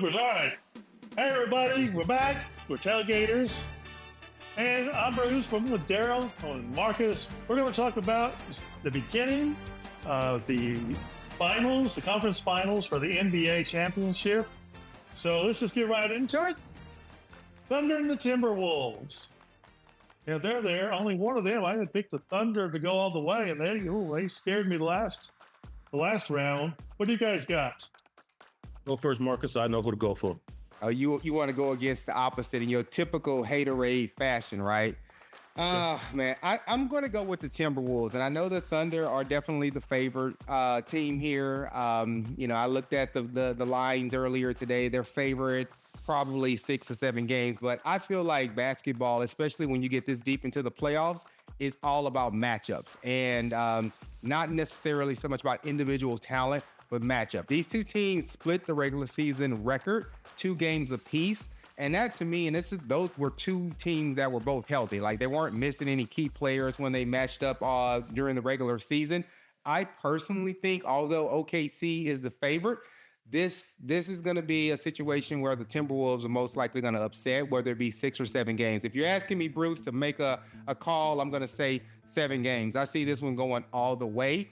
bloopers. All right. Hey, everybody. We're back. We're Tailgaters. And I'm Bruce from with Daryl and Marcus. We're going to talk about the beginning of the finals, the conference finals for the NBA championship. So let's just get right into it. Thunder and the Timberwolves. Yeah, they're there. Only one of them. I had picked the Thunder to go all the way, and they scared me the last round. What do you guys got? Go first, Marcus. I know who to go for. Oh, you want to go against the opposite in your typical haterade fashion, right? Man, I'm going to go with the Timberwolves, and I know the Thunder are definitely the favorite team here. I looked at the lines earlier today. They're favorite probably 6 or 7 games, but I feel like basketball, especially when you get this deep into the playoffs, is all about matchups and not necessarily so much about individual talent, but matchup. These two teams split the regular season record, 2 games apiece. And that to me, and those were 2 teams that were both healthy. Like they weren't missing any key players when they matched up during the regular season. I personally think, although OKC is the favorite, this is going to be a situation where the Timberwolves are most likely going to upset, whether it be 6 or 7 games. If you're asking me, Bruce, to make a call, I'm going to say 7 games. I see this one going all the way.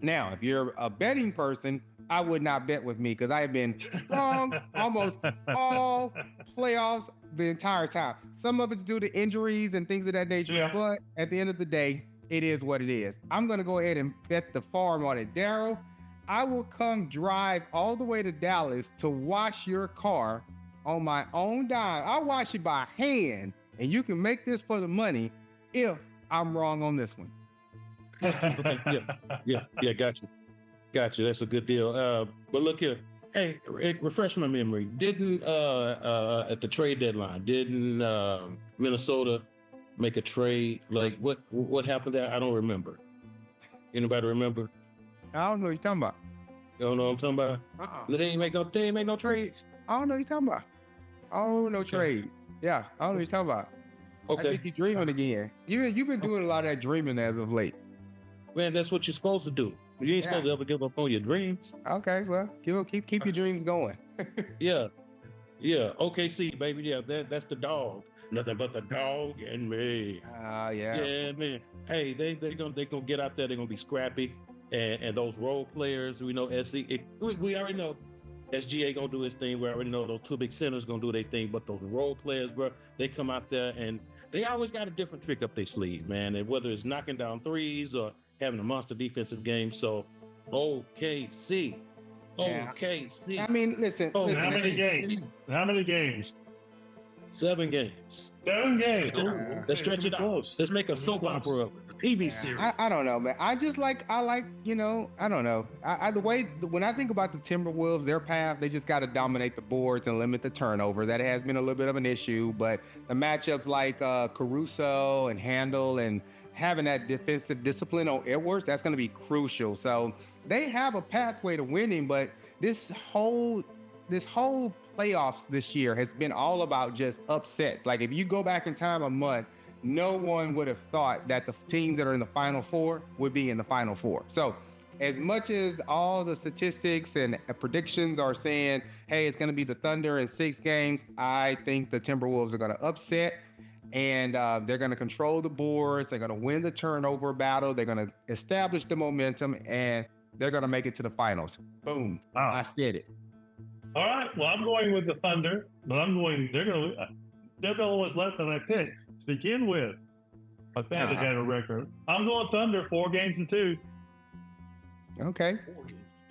Now, if you're a betting person, I would not bet with me because I have been wrong almost all playoffs the entire time. Some of it's due to injuries and things of that nature, but at the end of the day, it is what it is. I'm going to go ahead and bet the farm on it. Daryl, I will come drive all the way to Dallas to wash your car on my own dime. I'll wash it by hand, and you can make this for the money if I'm wrong on this one. Yeah, got you. That's a good deal. But look here. Hey, refresh my memory. Didn't at the trade deadline, didn't Minnesota make a trade? Like what happened there? I don't remember. Anybody remember? I don't know what you're talking about. You don't know what I'm talking about? They ain't make no trades. I don't know what you're talking about. Oh, no trades. Yeah, I don't know what you're talking about. Okay. I think you're dreaming again. You've been doing a lot of that dreaming as of late. Man, that's what you're supposed to do. You ain't supposed to ever give up on your dreams. Okay, well, keep your dreams going. Yeah. OKC, baby. Yeah, that's the dog. Nothing but the dog and me. Yeah. Yeah, man. Hey, they gonna get out there. They're gonna be scrappy, and those role players. We know we already know SGA gonna do his thing. We already know those 2 big centers gonna do their thing. But those role players, bro, they come out there and they always got a different trick up their sleeve, man. And whether it's knocking down threes or having a monster defensive game. So OKC. I mean, listen. How many games? 7 games. 7 games. Let's stretch it out. Let's make a soap opera of it. A TV series. I don't know, man. I don't know. The way when I think about the Timberwolves, their path, they just got to dominate the boards and limit the turnover. That has been a little bit of an issue, but the matchups like Caruso and Handle and having that defensive discipline on Edwards, that's going to be crucial. So they have a pathway to winning, but this whole playoffs this year has been all about just upsets. Like if you go back in time a month, no one would have thought that the teams that are in the Final Four would be in the Final Four. So as much as all the statistics and predictions are saying, hey, it's going to be the Thunder in 6 games, I think the Timberwolves are going to upset. And they're going to control the boards. They're going to win the turnover battle. They're going to establish the momentum, and they're going to make it to the finals. Boom. Wow. I said it. All right. Well, I'm going with the Thunder, but they're the only ones left that I picked to begin with. I found they got a record. I'm going Thunder 4 games to 2. Okay.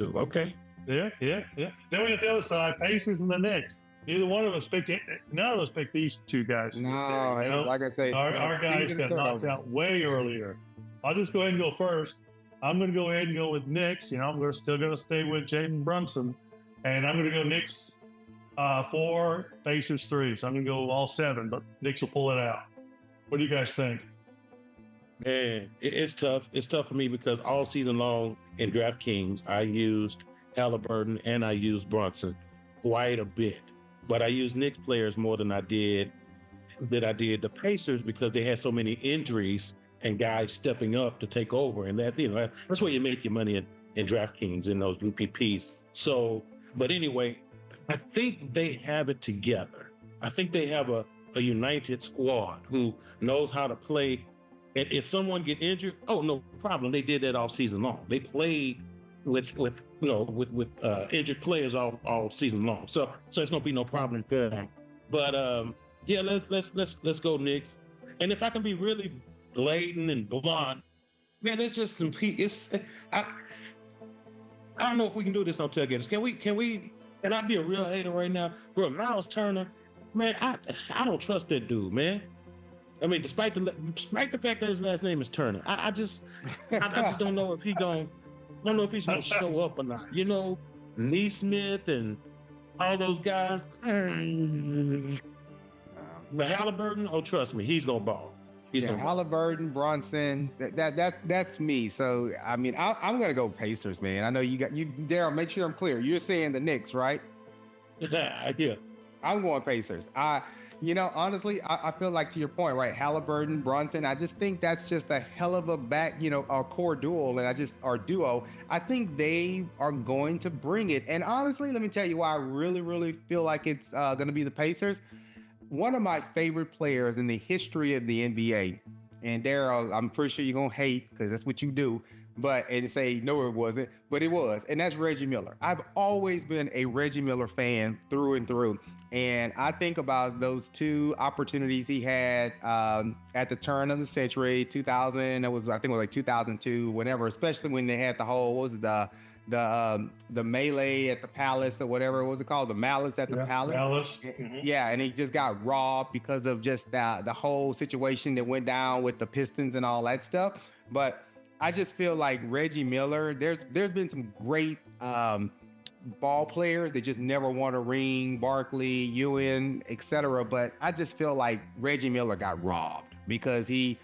Okay. Yeah. Then we get the other side, Pacers and the Knicks. Neither one of us picked it. None of us picked these 2 guys. No, like I say, our guys got knocked out way earlier. I'll just go ahead and go first. I'm going to go ahead and go with Knicks. I'm still going to stay with Jalen Brunson, and I'm going to go Knicks 4, Pacers 3. So I'm going to go all 7, but Knicks will pull it out. What do you guys think? Man, it's tough. It's tough for me because all season long in DraftKings, I used Halliburton and I used Brunson quite a bit. But I used Knicks players more than I did the Pacers because they had so many injuries and guys stepping up to take over. And that's where you make your money in DraftKings in those UPPs. So, but anyway, I think they have it together. I think they have a united squad who knows how to play. And if someone get injured, oh no problem. They did that all season long. They played with injured players all season long. So it's gonna be no problem for them. But yeah, let's go Knicks. And if I can be really blatant and blunt, man, there's just some. I I don't know if we can do this on tailgaters. Can I be a real hater right now? Bro, Miles Turner, man, I don't trust that dude, man. I mean, despite the fact that his last name is Turner, I just don't know if he's gonna show up or not. You know, Neesmith and all those guys. But Halliburton, oh trust me, he's gonna ball. He's gonna ball. Halliburton, Brunson, that's me. So I mean, I'm gonna go Pacers, man. I know you Daryl. Make sure I'm clear. You're saying the Knicks, right? Yeah. I'm going Pacers. Honestly, I feel like to your point, right? Halliburton, Brunson. I just think that's just a hell of a our core duo, and our duo. I think they are going to bring it. And honestly, let me tell you why I really, really feel like it's going to be the Pacers. One of my favorite players in the history of the NBA, and Daryl, I'm pretty sure you're gonna hate because that's what you do, and say no, it wasn't, but it was, and that's Reggie Miller. I've always been a Reggie Miller fan through and through, and I think about those two opportunities he had at the turn of the century, 2000. I think it was like 2002, whenever, especially when they had the whole the melee at the Palace or whatever, what was it called? The Malice at the Palace. Malice. Mm-hmm. Yeah, and he just got robbed because of just the whole situation that went down with the Pistons and all that stuff. But I just feel like Reggie Miller, there's been some great ball players that just never won a ring, Barkley, Ewing, etc. But I just feel like Reggie Miller got robbed because the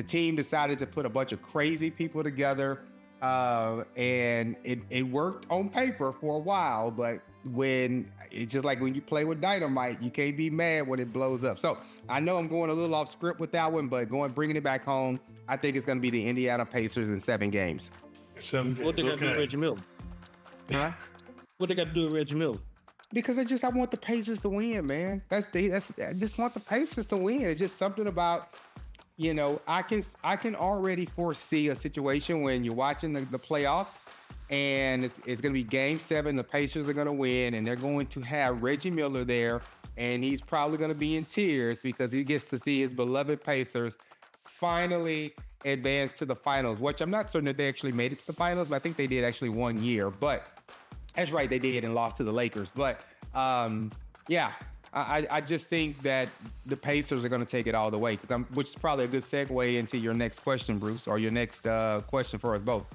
team decided to put a bunch of crazy people together. And it worked on paper for a while, but when it's just like when you play with dynamite, you can't be mad when it blows up. So I know I'm going a little off script with that one, but bringing it back home, I think it's going to be the Indiana Pacers in 7 games. What they got to do with Reggie Miller? Huh? What they got to do with Reggie Miller? Because I want the Pacers to win, man. I just want the Pacers to win. It's just something about. I can already foresee a situation when you're watching the playoffs and it's going to be game 7. The Pacers are going to win and they're going to have Reggie Miller there. And he's probably going to be in tears because he gets to see his beloved Pacers finally advance to the finals, which I'm not certain that they actually made it to the finals, but I think they did actually one year. But that's right, they did and lost to the Lakers. But yeah. I just think that the Pacers are going to take it all the way, which is probably a good segue into your next question, Bruce, or your next question for us both.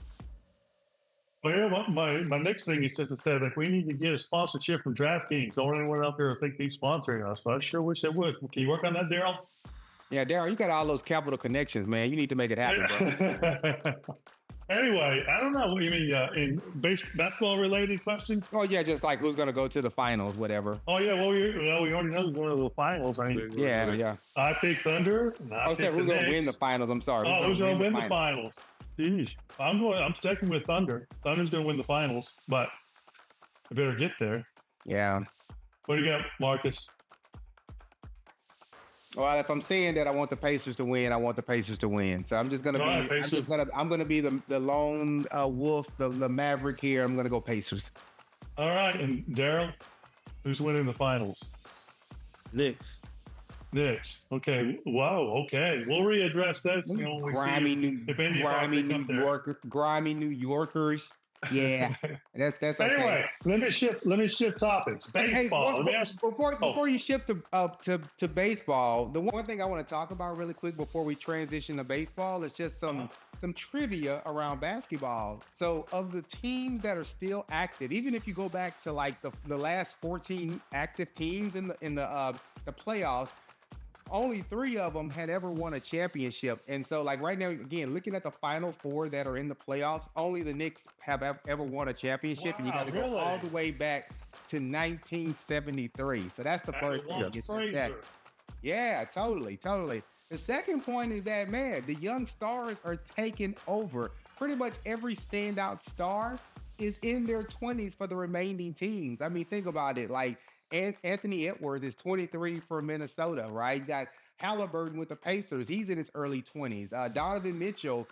Well, yeah, my next thing is just to say that we need to get a sponsorship from DraftKings. Don't anyone out there think he's sponsoring us, but I sure wish they would. Can you work on that, Daryl? Yeah, Daryl, you got all those capital connections, man. You need to make it happen, bro. Anyway, I don't know what you mean in basketball related question. Oh yeah, just like who's gonna go to the finals, whatever. Oh yeah, well we already know who's going to the finals. I mean, yeah. I pick Thunder. I said who's gonna win the finals. I'm sorry. Who's gonna win the finals? Jeez, I'm sticking with Thunder. Thunder's gonna win the finals, but I better get there. Yeah. What do you got, Marcus? Well, if I'm saying that I want the Pacers to win, I want the Pacers to win. So I'm gonna be the lone wolf, the maverick here. I'm gonna go Pacers. All right, and Daryl, who's winning the finals? Knicks. Okay. Wow. Okay. We'll readdress that. Grimy New Yorkers. Yeah, that's okay. Anyway, let me shift topics. Baseball. Before you shift to baseball, the one thing I want to talk about really quick before we transition to baseball is just some trivia around basketball. So, of the teams that are still active, even if you go back to like the last 14 active teams in the playoffs, only 3 of them had ever won a championship. And so like right now, again, looking at the final 4 that are in the playoffs, only the Knicks have ever won a championship. Wow, and you got to go all the way back to 1973. So that's the first thing. Yeah, totally. The second point is that, man, the young stars are taking over. Pretty much every standout star is in their 20s for the remaining teams. I mean, think about it. Like Anthony Edwards is 23 for Minnesota, right? You got Halliburton with the Pacers. He's in his early 20s. Donovan Mitchell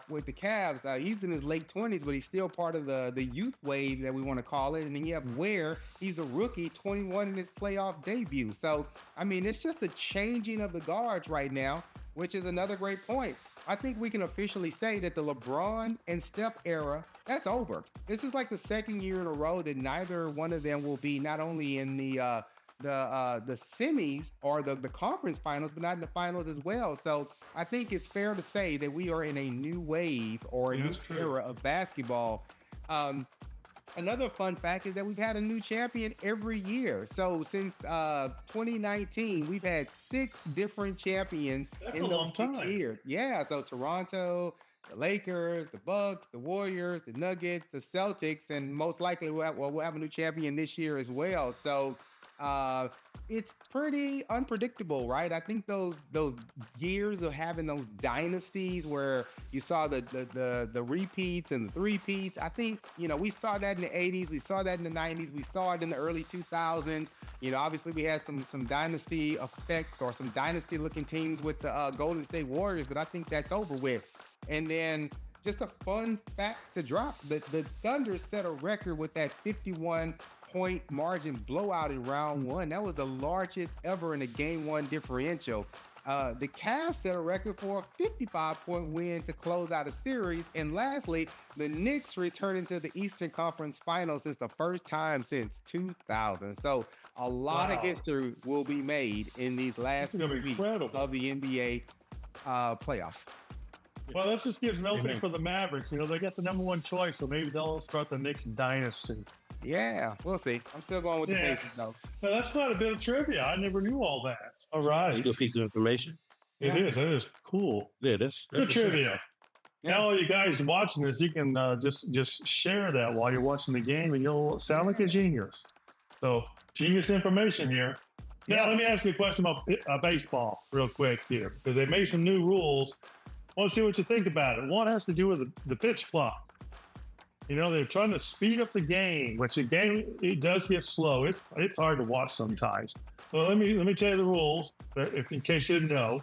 with the Cavs. He's in his late 20s, but he's still part of the youth wave that we want to call it. And then you have Ware. He's a rookie, 21 in his playoff debut. So, I mean, it's just a changing of the guards right now, which is another great point. I think we can officially say that the LeBron and Steph era, that's over. This is like the second year in a row that neither one of them will be not only in the semis or the conference finals, but not in the finals as well. So I think it's fair to say that we are in a new wave or a new era of basketball. Another fun fact is that we've had a new champion every year. So since 2019, we've had 6 different champions in those 6 years. Yeah, so Toronto, the Lakers, the Bucks, the Warriors, the Nuggets, the Celtics, and most likely we'll have a new champion this year as well. So it's pretty unpredictable, right? I think those years of having those dynasties where you saw the repeats and the three-peats, I think, we saw that in the 80s, we saw that in the 90s, we saw it in the early 2000s. Obviously we had some dynasty effects or some dynasty-looking teams with the Golden State Warriors, but I think that's over with. And then just a fun fact to drop, the Thunder set a record with that 51-point margin blowout in round 1. That was the largest ever in a game 1 differential. The Cavs set a record for a 55-point win to close out a series. And lastly, the Knicks returned into the Eastern Conference Finals since the first time since 2000. So a lot of history will be made in these last weeks of the NBA playoffs. Well, that just gives an opening for the Mavericks. They got the number 1 choice, so maybe they'll start the Knicks dynasty. Yeah, we'll see. I'm still going with the Pacers, though. Well, that's quite a bit of trivia. I never knew all that. All right. It's a good piece of information. It is. It is cool. Yeah, that's good trivia. Yeah. Now, all you guys watching this, you can just share that while you're watching the game, and you'll sound like a genius. So, genius information here. Now, let me ask you a question about baseball real quick here, because they made some new rules. I want to see what you think about it. One has to do with the pitch clock. They're trying to speed up the game, which the game, it does get slow. It's hard to watch sometimes. Well, let me tell you the rules, in case you didn't know.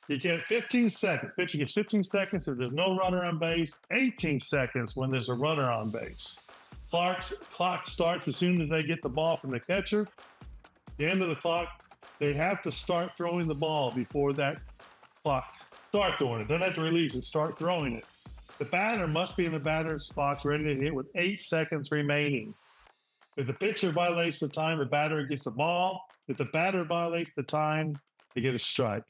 You get 15 seconds. Pitcher gets 15 seconds if there's no runner on base, 18 seconds when there's a runner on base. Clock starts as soon as they get the ball from the catcher. The end of the clock, they have to start throwing the ball before that clock. Start throwing it. Don't have to release it. Start throwing it. The batter must be in the batter's spots ready to hit with 8 seconds remaining. If the pitcher violates the time, the batter gets the ball. If the batter violates the time, they get a strike.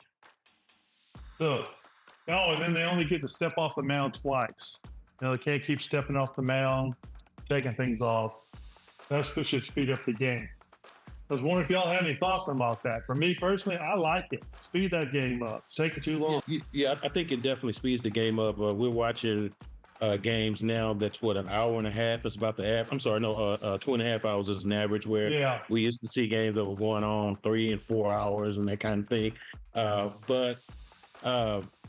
So, and then they only get to step off the mound twice. They can't keep stepping off the mound, taking things off. That's what should speed up the game. I was wondering if y'all had any thoughts about that. For me personally, I like it. Speed that game up. Take it too long. Yeah, I think it definitely speeds the game up. We're watching games now that's an hour and a half. It's about the average. I'm sorry, no, 2.5 hours is an average, where we used to see games that were going on 3 and 4 hours and that kind of thing. But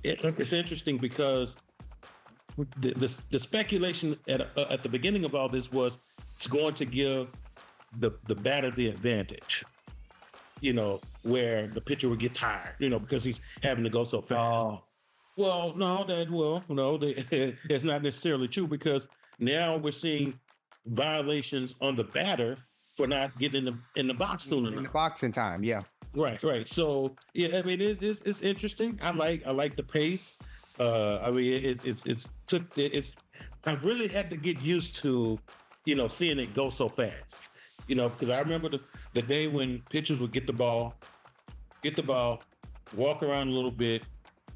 it's interesting because the speculation at the beginning of all this was it's going to give the batter the advantage, where the pitcher would get tired, because he's having to go so fast. Well, no, it's not necessarily true, because now we're seeing violations on the batter for not getting in the box soon enough. In the box in time, yeah. Right. So yeah, I mean, it's interesting. I like the pace. I mean, I've really had to get used to, seeing it go so fast. Because I remember the day when pitchers would get the ball, walk around a little bit,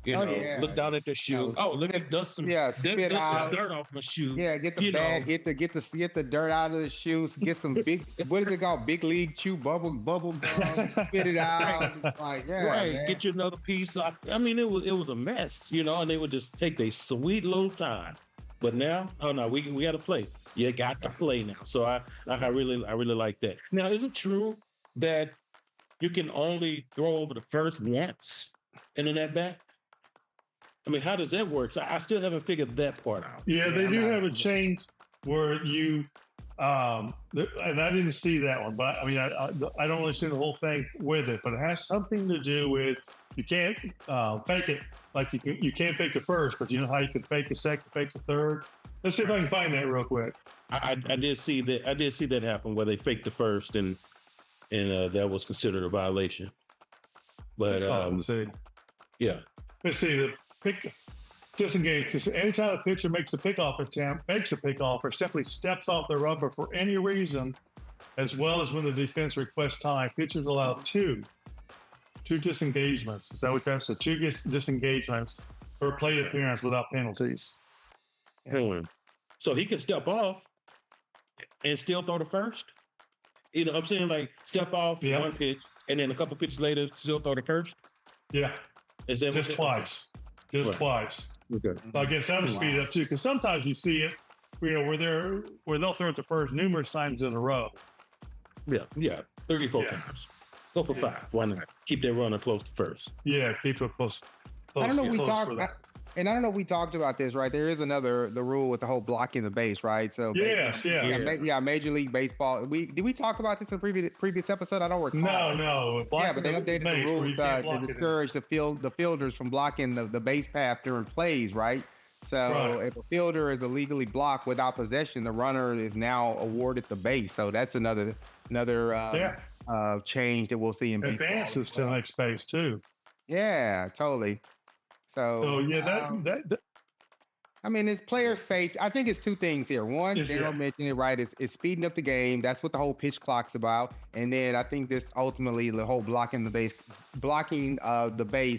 look down at their shoe. Look at dust some dirt off my shoe. Yeah, get the bag, get the dirt out of the shoes, get some big, what is it called? Big League Chew bubble gum, spit it out. It's like, man. Get you another piece. I mean, it was a mess, and they would just take their sweet little time. But now, we got to play. You got to play now. So I really like that. Now, is it true that you can only throw over the first once in an at-bat? I mean, how does that work? So I still haven't figured that part out. Yeah, they do have a change. where you and I didn't see that one, but I mean, I don't understand the whole thing with it, but it has something to do with you can't fake it like you can't fake the first, but you know how you can fake the second, fake the third. Let's see if I can find that real quick. I did see that. I did see that happen where they faked the first, and that was considered a violation. But Let's see. yeah, Let's see the pick disengage because anytime the pitcher makes a pickoff attempt, makes a pickoff, or simply steps off the rubber for any reason, as well as when the defense requests time, pitchers allow two disengagements. Is that what that's? So two disengagements per plate appearance without penalties. So he can step off and still throw the first. You know what I'm saying? Like step off one pitch, and then a couple pitches later, still throw the first. Yeah, Is that just twice. Just twice. Okay. So I guess that'll speed it up too, because sometimes you see it, you know, where they'll throw it the first numerous times in a row. Yeah, 34 times. Go for 5. Why not? Keep that runner close to first. Yeah, keep it close. I don't know. close We for talked, that. and I don't know. We talked about this, right? There is the rule with the whole blocking the base, right? So Yes, yes. Major League Baseball. Did we talk about this in previous episode? I don't recall. No. Yeah, but they Blocking updated the base where rules you can't to block it. discourage the fielders from blocking the base path during plays, right? So Right. if a fielder is illegally blocked without possession, the runner is now awarded the base. So that's another change that we'll see in baseball. Advances to the next phase too. Yeah, totally. So yeah, that I mean, it's player safety. I think it's two things here. One, Yes, Daryl yeah. mentioned it right, is speeding up the game. That's what the whole pitch clock's about. And then I think this ultimately the whole blocking the base,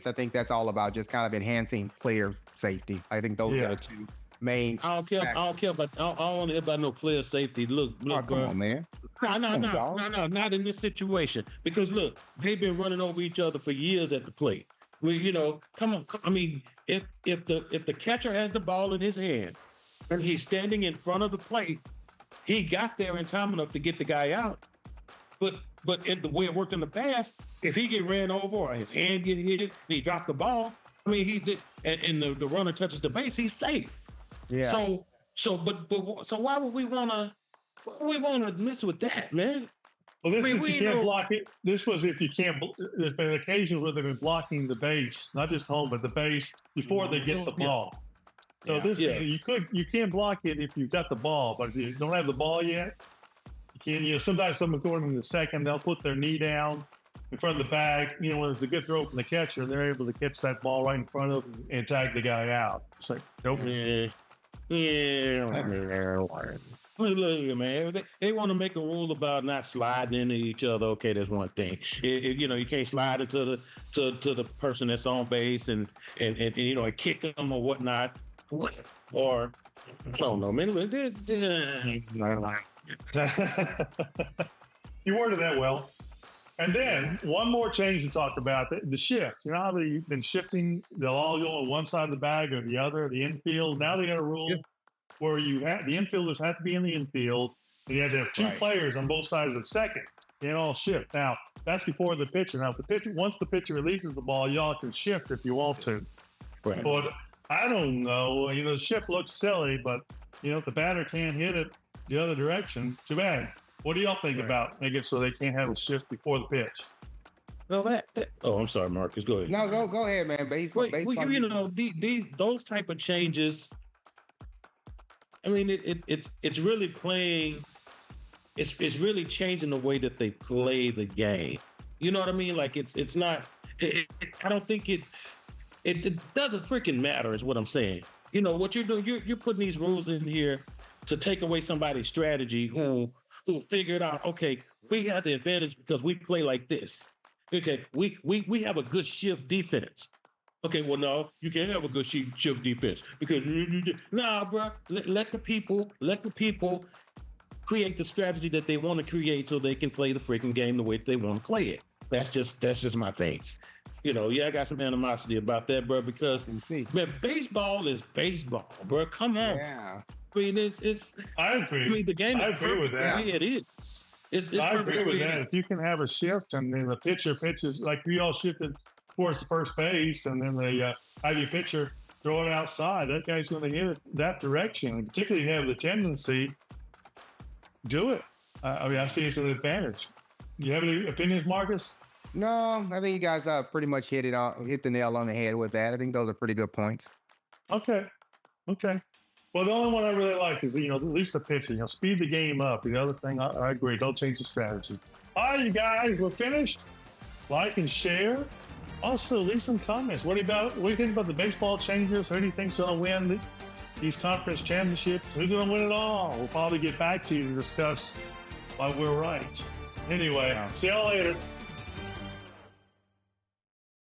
I think that's all about just kind of enhancing player safety. I think those are the two main. I don't care. I don't care about. I don't want to hear about no player safety. Look, Oh, come bro. on, man. No, not in this situation. Because look, they've been running over each other for years at the plate. You know, come on. I mean, if the catcher has the ball in his hand and he's standing in front of the plate, he got there in time enough to get the guy out. But in the way it worked in the past, if he get ran over or his hand get hit and he dropped the ball, I mean, he did, and the runner touches the base, he's safe. Yeah. So why would we wanna mess with that, man? well, this I mean, is we you can't know- block it. This was if you can't. There's been occasions where they've been blocking the base, not just home, but the base before they get the Yeah. ball. So Yeah. you can block it if you've got the ball, but if you don't have the ball yet, you can't. You know, sometimes someone going in the second, they'll put their knee down in front of the bag. You know, when it's a good throw from the catcher, they're able to catch that ball right in front of them and tag the guy out. It's like, nope. Look, man, they want to make a rule about not sliding into each other. Okay, that's one thing. You know, you can't slide into the person that's on base and you know, and kick them or whatnot. Or I don't know, man. You worded that well. And then one more change to talk about the shift. You know how they've been shifting? They'll all go on one side of the bag or the other, the infield. Now they got a rule where the infielders have to be in the infield, and you have to have two players on both sides of second. They all shift. Now that's before the pitcher. Now, once the pitcher releases the ball, y'all can shift if you want to. Right. But I don't know. You know, the shift looks silly, but you know, if the batter can't hit it the other direction, too bad. What do y'all think about making it so they can't have a shift before the pitch? No, that. Oh, I'm sorry, Marcus. Go ahead. No, go ahead, man. Baseball. Well, you know, those type of changes. I mean, it's really playing. It's really changing the way that they play the game. You know what I mean? Like it's not. I don't think it doesn't freaking matter. Is what I'm saying. You know what you're doing? You're putting these rules in here to take away somebody's strategy who figured out. Okay, we got the advantage because we play like this. Okay, we have a good shift defense. Okay, well, no, you can't have a good shift defense because nah, bro. Let the people create the strategy that they want to create so they can play the freaking game the way they want to play it. That's just my thing. You know, I got some animosity about that, bro, because man, baseball is baseball, bro. Come on. Yeah. I mean, it's. I agree. I mean, the game is I agree with perfect that. the way it is. It's I perfect agree the with way it that. is. If you can have a shift and then the pitcher pitches, like we all shifted towards the first base, and then the have your pitcher throw it outside. That guy's going to hit it that direction. Particularly, if you have the tendency, do it. I mean, I see it's an advantage. Do you have any opinions, Marcus? No, I think you guys pretty much hit the nail on the head with that. I think those are pretty good points. Okay. Well, the only one I really like is, at least the pitching. Speed the game up. The other thing, I agree. Don't change the strategy. All right, you guys, we're finished. Like and share. Also, leave some comments. What do you think about the baseball changes? Who do you think's going to win these conference championships? Who's going to win it all? We'll probably get back to you to discuss why we're right. Anyway, see y'all later.